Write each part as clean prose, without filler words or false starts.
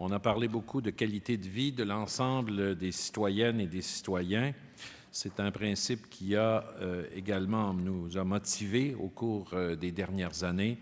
On a parlé beaucoup de qualité de vie de l'ensemble des citoyennes et des citoyens. C'est un principe qui également nous a motivés au cours des dernières années.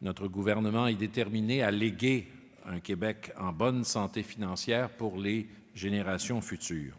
Notre gouvernement est déterminé à léguer un Québec en bonne santé financière pour les générations futures.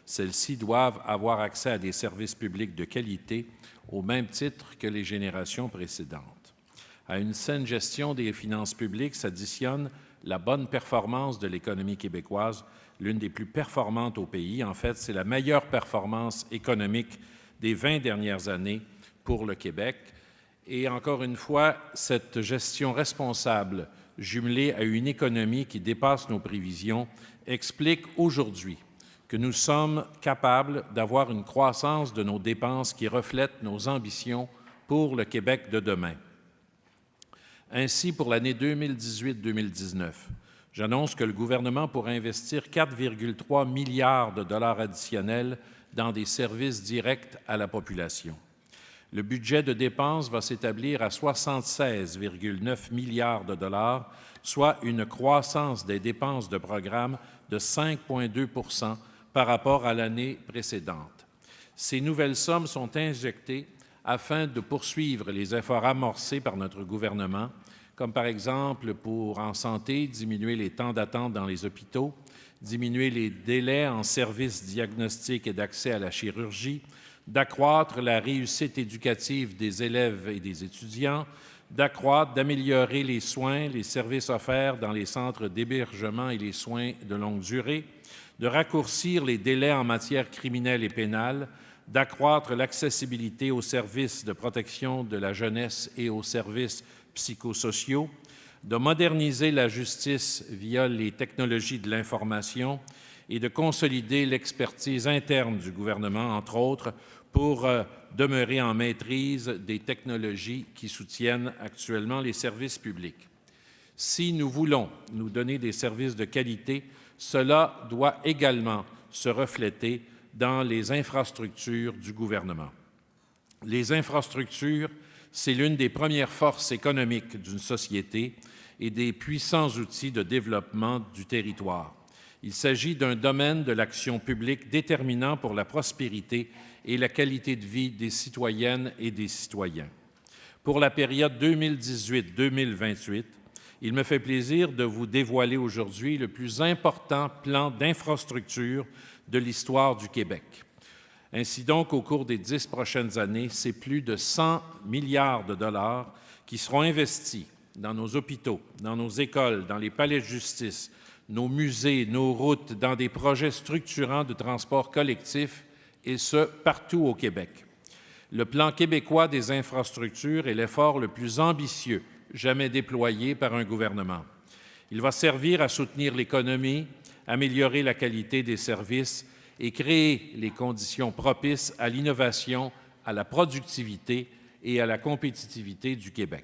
Celles-ci doivent avoir accès à des services publics de qualité au même titre que les générations précédentes. À une saine gestion des finances publiques s'additionne la bonne performance de l'économie québécoise, l'une des plus performantes au pays. En fait, c'est la meilleure performance économique des 20 dernières années pour le Québec. Et encore une fois, cette gestion responsable, jumelée à une économie qui dépasse nos prévisions, explique aujourd'hui que nous sommes capables d'avoir une croissance de nos dépenses qui reflète nos ambitions pour le Québec de demain. Ainsi, pour l'année 2018-2019, j'annonce que le gouvernement pourra investir 4,3 milliards de dollars additionnels dans des services directs à la population. Le budget de dépenses va s'établir à 76,9 milliards de dollars, soit une croissance des dépenses de programme de 5,2 % par rapport à l'année précédente. Ces nouvelles sommes sont injectées afin de poursuivre les efforts amorcés par notre gouvernement, comme par exemple pour, en santé, diminuer les temps d'attente dans les hôpitaux, diminuer les délais en services diagnostiques et d'accès à la chirurgie, d'accroître la réussite éducative des élèves et des étudiants, d'améliorer les soins, les services offerts dans les centres d'hébergement et les soins de longue durée, de raccourcir les délais en matière criminelle et pénale, d'accroître l'accessibilité aux services de protection de la jeunesse et aux services psychosociaux, de moderniser la justice via les technologies de l'information et de consolider l'expertise interne du gouvernement, entre autres, pour demeurer en maîtrise des technologies qui soutiennent actuellement les services publics. Si nous voulons nous donner des services de qualité, cela doit également se refléter dans les infrastructures du gouvernement. Les infrastructures, c'est l'une des premières forces économiques d'une société et des puissants outils de développement du territoire. Il s'agit d'un domaine de l'action publique déterminant pour la prospérité et la qualité de vie des citoyennes et des citoyens. Pour la période 2018-2028, il me fait plaisir de vous dévoiler aujourd'hui le plus important plan d'infrastructure de l'histoire du Québec. Ainsi donc, au cours des 10 prochaines années, c'est plus de 100 milliards de dollars qui seront investis dans nos hôpitaux, dans nos écoles, dans les palais de justice, nos musées, nos routes, dans des projets structurants de transport collectif, et ce, partout au Québec. Le plan québécois des infrastructures est l'effort le plus ambitieux jamais déployé par un gouvernement. Il va servir à soutenir l'économie, améliorer la qualité des services et créer les conditions propices à l'innovation, à la productivité et à la compétitivité du Québec.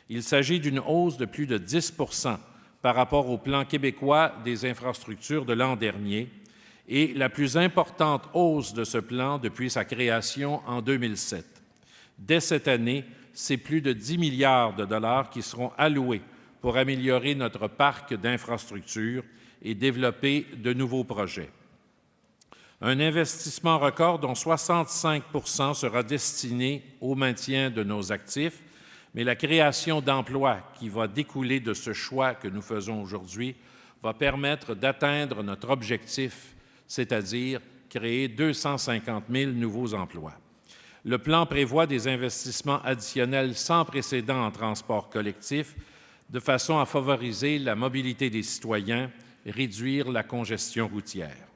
Il s'agit d'une hausse de plus de 10 % par rapport au plan québécois des infrastructures de l'an dernier et la plus importante hausse de ce plan depuis sa création en 2007. Dès cette année, c'est plus de 10 milliards de dollars qui seront alloués pour améliorer notre parc d'infrastructures et développer de nouveaux projets. Un investissement record dont 65 % sera destiné au maintien de nos actifs, mais la création d'emplois qui va découler de ce choix que nous faisons aujourd'hui va permettre d'atteindre notre objectif, c'est-à-dire créer 250 000 nouveaux emplois. Le plan prévoit des investissements additionnels sans précédent en transport collectif, de façon à favoriser la mobilité des citoyens, réduire la congestion routière.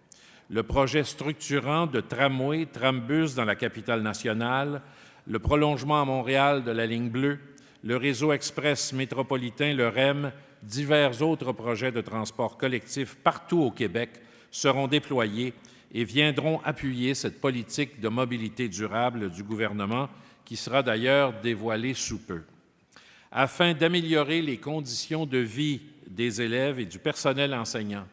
Le projet structurant de tramway, trambus dans la capitale nationale, le prolongement à Montréal de la ligne bleue, le réseau express métropolitain, le REM, divers autres projets de transport collectif partout au Québec seront déployés et viendront appuyer cette politique de mobilité durable du gouvernement qui sera d'ailleurs dévoilée sous peu. Afin d'améliorer les conditions de vie des élèves et du personnel enseignant,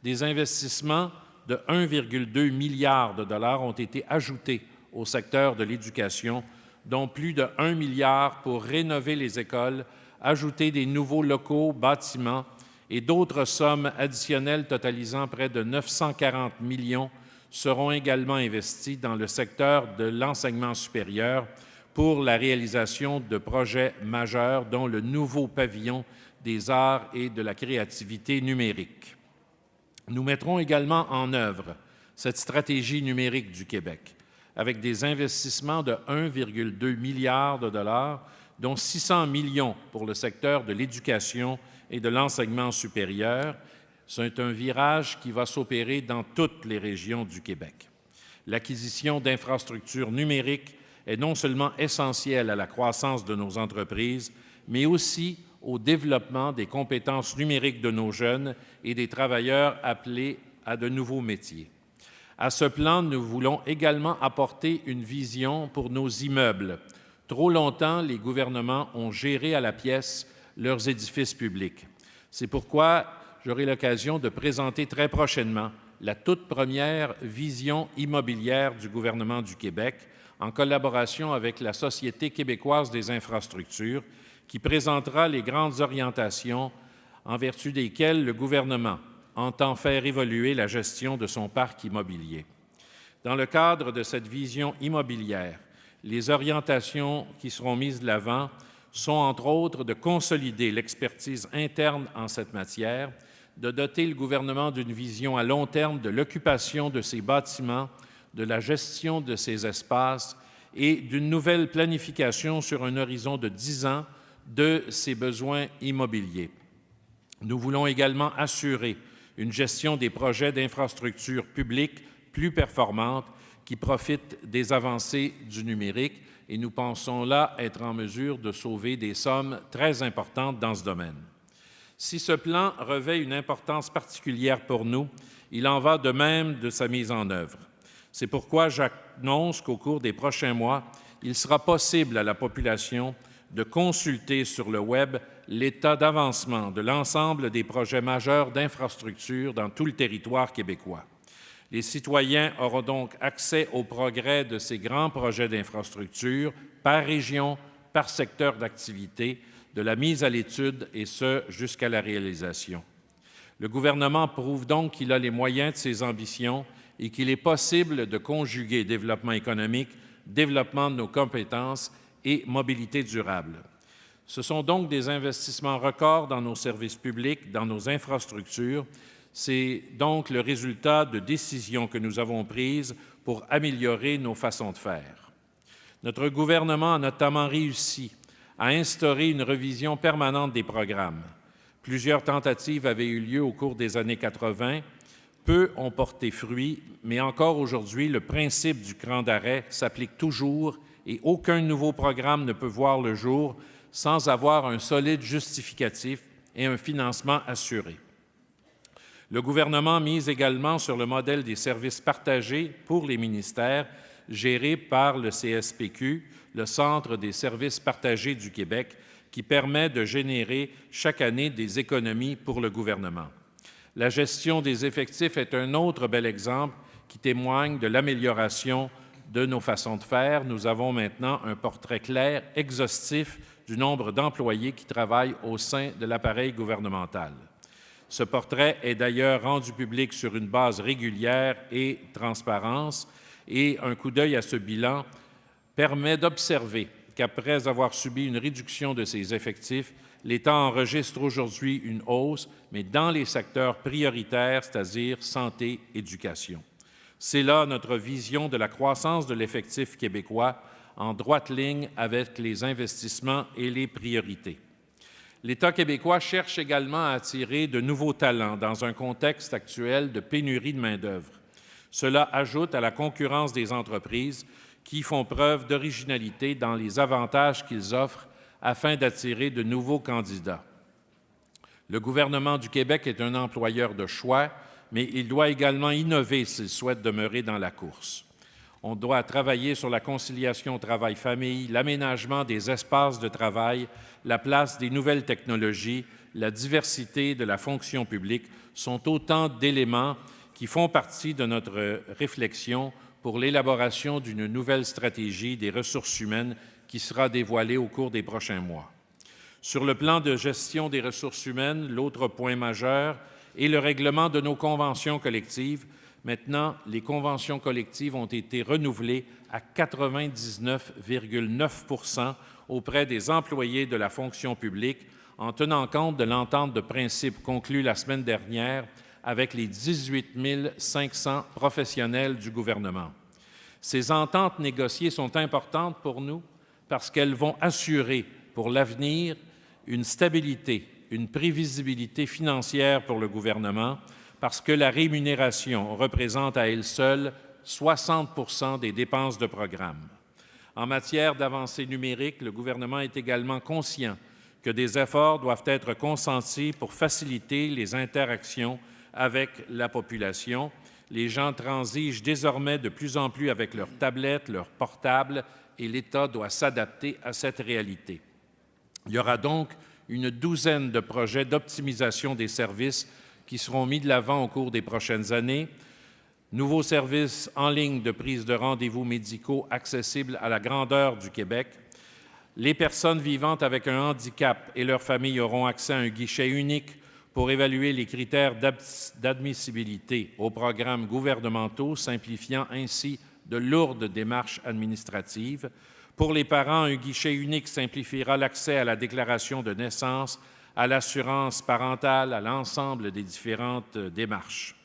des investissements de 1,2 milliard de dollars ont été ajoutés au secteur de l'éducation, dont plus de 1 milliard pour rénover les écoles, ajouter des nouveaux locaux, bâtiments et d'autres sommes additionnelles totalisant près de 940 millions seront également investies dans le secteur de l'enseignement supérieur pour la réalisation de projets majeurs, dont le nouveau pavillon des arts et de la créativité numérique. Nous mettrons également en œuvre cette stratégie numérique du Québec, avec des investissements de 1,2 milliard de dollars, dont 600 millions pour le secteur de l'éducation et de l'enseignement supérieur. C'est un virage qui va s'opérer dans toutes les régions du Québec. L'acquisition d'infrastructures numériques est non seulement essentielle à la croissance de nos entreprises, mais aussi au développement des compétences numériques de nos jeunes et des travailleurs appelés à de nouveaux métiers. À ce plan, nous voulons également apporter une vision pour nos immeubles. Trop longtemps, les gouvernements ont géré à la pièce leurs édifices publics. C'est pourquoi j'aurai l'occasion de présenter très prochainement la toute première vision immobilière du gouvernement du Québec, en collaboration avec la Société québécoise des infrastructures, qui présentera les grandes orientations en vertu desquelles le gouvernement entend faire évoluer la gestion de son parc immobilier. Dans le cadre de cette vision immobilière, les orientations qui seront mises de l'avant sont, entre autres, de consolider l'expertise interne en cette matière, de doter le gouvernement d'une vision à long terme de l'occupation de ces bâtiments, de la gestion de ces espaces et d'une nouvelle planification sur un horizon de 10 ans de ses besoins immobiliers. Nous voulons également assurer une gestion des projets d'infrastructures publiques plus performante qui profitent des avancées du numérique, et nous pensons là être en mesure de sauver des sommes très importantes dans ce domaine. Si ce plan revêt une importance particulière pour nous, il en va de même de sa mise en œuvre. C'est pourquoi j'annonce qu'au cours des prochains mois, il sera possible à la population de consulter sur le Web l'état d'avancement de l'ensemble des projets majeurs d'infrastructures dans tout le territoire québécois. Les citoyens auront donc accès au progrès de ces grands projets d'infrastructures par région, par secteur d'activité, de la mise à l'étude et ce, jusqu'à la réalisation. Le gouvernement prouve donc qu'il a les moyens de ses ambitions et qu'il est possible de conjuguer développement économique, développement de nos compétences et mobilité durable. Ce sont donc des investissements records dans nos services publics, dans nos infrastructures. C'est donc le résultat de décisions que nous avons prises pour améliorer nos façons de faire. Notre gouvernement a notamment réussi à instaurer une revision permanente des programmes. Plusieurs tentatives avaient eu lieu au cours des années 80. Peu ont porté fruit, mais encore aujourd'hui, le principe du cran d'arrêt s'applique toujours et aucun nouveau programme ne peut voir le jour sans avoir un solide justificatif et un financement assuré. Le gouvernement mise également sur le modèle des services partagés pour les ministères gérés par le CSPQ, le Centre des services partagés du Québec, qui permet de générer chaque année des économies pour le gouvernement. La gestion des effectifs est un autre bel exemple qui témoigne de l'amélioration de nos façons de faire. Nous avons maintenant un portrait clair, exhaustif du nombre d'employés qui travaillent au sein de l'appareil gouvernemental. Ce portrait est d'ailleurs rendu public sur une base régulière et transparence, et un coup d'œil à ce bilan permet d'observer qu'après avoir subi une réduction de ses effectifs, l'État enregistre aujourd'hui une hausse, mais dans les secteurs prioritaires, c'est-à-dire santé, éducation. C'est là notre vision de la croissance de l'effectif québécois, en droite ligne avec les investissements et les priorités. L'État québécois cherche également à attirer de nouveaux talents dans un contexte actuel de pénurie de main-d'œuvre. Cela ajoute à la concurrence des entreprises qui font preuve d'originalité dans les avantages qu'ils offrent afin d'attirer de nouveaux candidats. Le gouvernement du Québec est un employeur de choix, mais il doit également innover s'il souhaite demeurer dans la course. On doit travailler sur la conciliation travail-famille, l'aménagement des espaces de travail, la place des nouvelles technologies, la diversité de la fonction publique sont autant d'éléments qui font partie de notre réflexion pour l'élaboration d'une nouvelle stratégie des ressources humaines qui sera dévoilée au cours des prochains mois. Sur le plan de gestion des ressources humaines, l'autre point majeur est le règlement de nos conventions collectives. Maintenant, les conventions collectives ont été renouvelées à 99,9 % auprès des employés de la fonction publique, en tenant compte de l'entente de principe conclue la semaine dernière avec les 18 500 professionnels du gouvernement. Ces ententes négociées sont importantes pour nous parce qu'elles vont assurer pour l'avenir une stabilité, une prévisibilité financière pour le gouvernement, parce que la rémunération représente à elle seule 60 % des dépenses de programme. En matière d'avancée numérique, le gouvernement est également conscient que des efforts doivent être consentis pour faciliter les interactions avec la population. Les gens transigent désormais de plus en plus avec leurs tablettes, leurs portables, et l'État doit s'adapter à cette réalité. Il y aura donc une douzaine de projets d'optimisation des services qui seront mis de l'avant au cours des prochaines années. Nouveaux services en ligne de prise de rendez-vous médicaux accessibles à la grandeur du Québec. Les personnes vivant avec un handicap et leurs familles auront accès à un guichet unique pour évaluer les critères d'admissibilité aux programmes gouvernementaux, simplifiant ainsi de lourdes démarches administratives. Pour les parents, un guichet unique simplifiera l'accès à la déclaration de naissance, à l'assurance parentale, à l'ensemble des différentes démarches.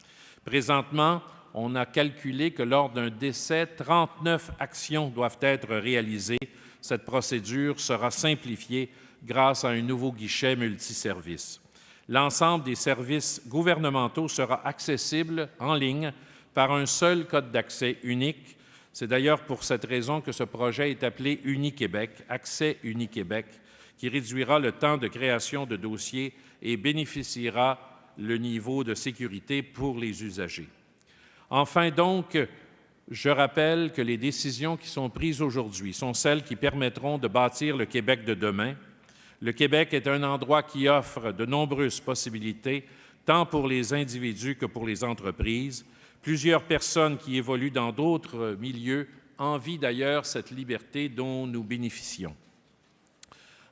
Présentement, on a calculé que lors d'un décès, 39 actions doivent être réalisées. Cette procédure sera simplifiée grâce à un nouveau guichet multiservice. L'ensemble des services gouvernementaux sera accessible en ligne par un seul code d'accès unique. C'est d'ailleurs pour cette raison que ce projet est appelé Uni-Québec, Accès Uni-Québec, qui réduira le temps de création de dossiers et bénéficiera le niveau de sécurité pour les usagers. Enfin donc, je rappelle que les décisions qui sont prises aujourd'hui sont celles qui permettront de bâtir le Québec de demain. Le Québec est un endroit qui offre de nombreuses possibilités, tant pour les individus que pour les entreprises. Plusieurs personnes qui évoluent dans d'autres milieux envient d'ailleurs cette liberté dont nous bénéficions.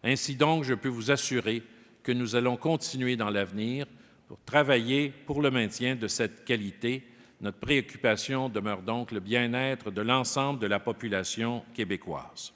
Ainsi donc, je peux vous assurer que nous allons continuer dans l'avenir pour travailler pour le maintien de cette qualité. Notre préoccupation demeure donc le bien-être de l'ensemble de la population québécoise.